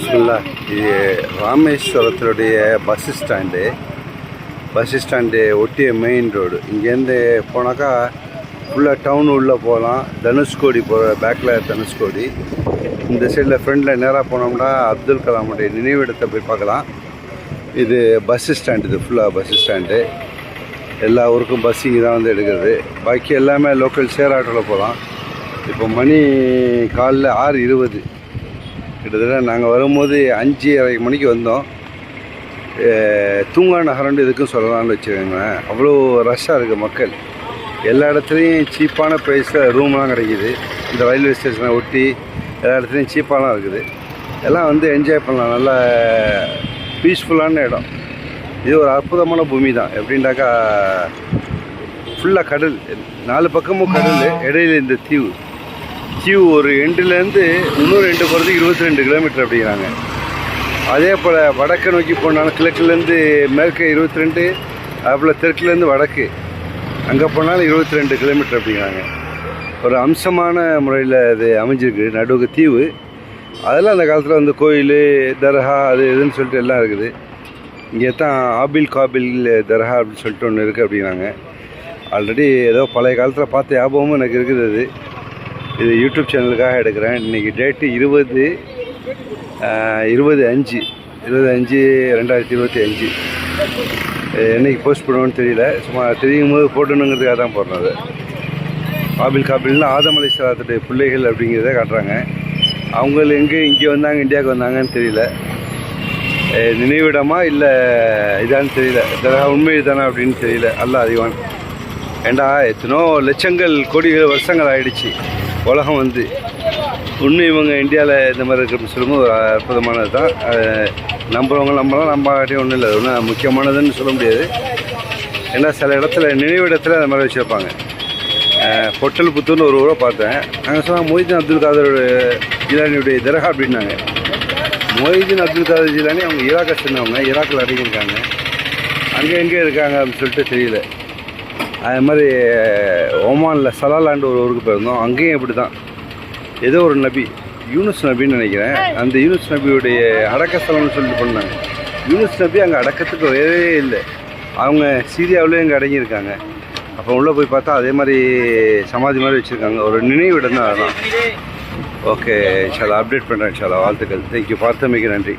பிஸ்மில்லா. இது ராமேஸ்வரத்தினுடைய bus stand ஒட்டிய main road. இங்கேருந்து போனாக்கா ஃபுல்லாக டவுன் உள்ளே போகலாம். தனுஷ்கோடி போகிற பேக்கில் தனுஷ்கோடி. இந்த சைடில் ஃப்ரெண்டில் நேராக போனோம்னா அப்துல் கலாமுடைய நினைவிடத்தை போய் பார்க்கலாம். இது பஸ் ஸ்டாண்டு, இது ஃபுல்லாக பஸ் ஸ்டாண்டு. எல்லா ஊருக்கும் பஸ் இங்கே தான் வந்து எடுக்கிறது. பாக்கி எல்லாமே லோக்கல் ஷேர் ஆட்டோவில் போகலாம். இப்போ மணி காலைல 6:20. கிட்டத்தட்ட நாங்கள் வரும்போது 5:30 மணிக்கு வந்தோம். தூங்கா நகரம்னு எதுக்கும் சொல்லலாம்னு வச்சுக்கோங்க. அவ்வளோ ரஷ்ஷாக இருக்குது மக்கள். எல்லா இடத்துலையும் சீப்பான ப்ரைஸில் ரூம்லாம் கிடைக்கிது. இந்த ரயில்வே ஸ்டேஷனை ஒட்டி எல்லா இடத்துலையும் சீப்பாலாம் இருக்குது. எல்லாம் வந்து என்ஜாய் பண்ணலாம். நல்ல பீஸ்ஃபுல்லான இடம். இது ஒரு அற்புதமான பூமி தான். எப்படின்னாக்கா ஃபுல்லாக கடல், 4 பக்கமும் கடல், இடையில இந்த தீவு ஒரு எண்டுலேருந்து இன்னொரு எண்டு போகிறதுக்கு 22 கிலோமீட்டர் அப்படிங்கிறாங்க. அதே போல் வடக்கை நோக்கி போனாலும் கிழக்குலேருந்து மேற்கு 22, அதுபோல் தெற்குலேருந்து வடக்கு அங்கே போனாலும் 22 கிலோமீட்டர் அப்படிங்கிறாங்க. ஒரு அம்சமான முறையில் அது அமைஞ்சிருக்கு. நடுவுக்கு தீவு. அதெல்லாம் அந்த காலத்தில் வந்து கோயில், தர்கா, அது இதுன்னு சொல்லிட்டு எல்லாம் இருக்குது. இங்கே தான் ஆபில் காபில் தர்கா அப்படின்னு சொல்லிட்டு ஒன்று இருக்குது அப்படிங்கிறாங்க. ஆல்ரெடி ஏதோ பழைய காலத்தில் பார்த்த ஞாபகமும் எனக்கு இருக்குது. இது யூடியூப் சேனலுக்காக எடுக்கிறேன். இன்றைக்கி டேட்டு 20/5/2025. என்றைக்கு போஸ்ட் பண்ணுவோன்னு தெரியல. சும்மா தெரியும் போது போடணுங்கிறதுக்காக தான் போடுறது. ஆபில் காபில்னா ஆதம் அலைஹிஸ்ஸலாத்துடைய பிள்ளைகள் அப்படிங்கிறத காட்டுறாங்க. அவங்க இங்கே வந்தாங்க, இந்தியாவுக்கு வந்தாங்கன்னு தெரியல. நினைவிடமா இல்லை இதான்னு தெரியல. இதெல்லாம் உண்மை தானே அப்படின்னு தெரியல. அல்லாஹ் அறிவான். ஏண்டா எத்தனோ லட்சங்கள் கோடிகள் வருஷங்கள் ஆகிடுச்சு உலகம் வந்து. இன்னும் இவங்க இந்தியாவில் இந்த மாதிரி இருக்கிற சொல்லும்போது ஒரு அற்புதமானது தான். நம்புறவங்க நம்பலாம், நம்பாட்டியும் ஒன்றும் இல்லை. ஒன்றும் முக்கியமானதுன்னு சொல்ல முடியாது. ஏன்னா சில இடத்துல நினைவிடத்தில் அந்த மாதிரி வச்சுருப்பாங்க. பொட்டல் புத்தூர்னு ஒரு ஊரை பார்த்தேன். நாங்கள் சொன்னால் மொய்தீன் அப்துல் காதர் ஜிலானியுடைய தர்கா அப்படின்னாங்க. மொய்தீன் அப்துல் காதர் ஜிலானி அவங்க ஈராக்கை சேர்ந்தவங்க, ஈராக்கில் அடங்கியிருக்காங்க. அங்கே எங்கே இருக்காங்க அப்படின்னு சொல்லிட்டு தெரியல. அது மாதிரி ஒமானில் சலாலாண்டு ஒரு ஊருக்கு போயிருந்தோம். அங்கேயும் இப்படி தான். ஏதோ ஒரு நபி, யூனுஸ் நபின்னு நினைக்கிறேன். அந்த யூனுஸ் நபியுடைய அடக்கஸ்தலம்னு சொல்லிட்டு பண்ணாங்க. யூனுஸ் நபி அங்கே அடக்கத்துக்கு வரவே இல்லை. அவங்க சீரியாவிலே அங்கே அடங்கியிருக்காங்க. அப்போ உள்ளே போய் பார்த்தா அதே மாதிரி சமாதி மாதிரி வச்சுருக்காங்க. ஒரு நினைவிடம் தான். அதெல்லாம் ஓகே. இன்ஷால்லா அப்டேட் பண்ணுறேன். இன்ஷால்லா வாழ்த்துக்கள். தேங்க்யூ. பார்த்தமைக்கு நன்றி.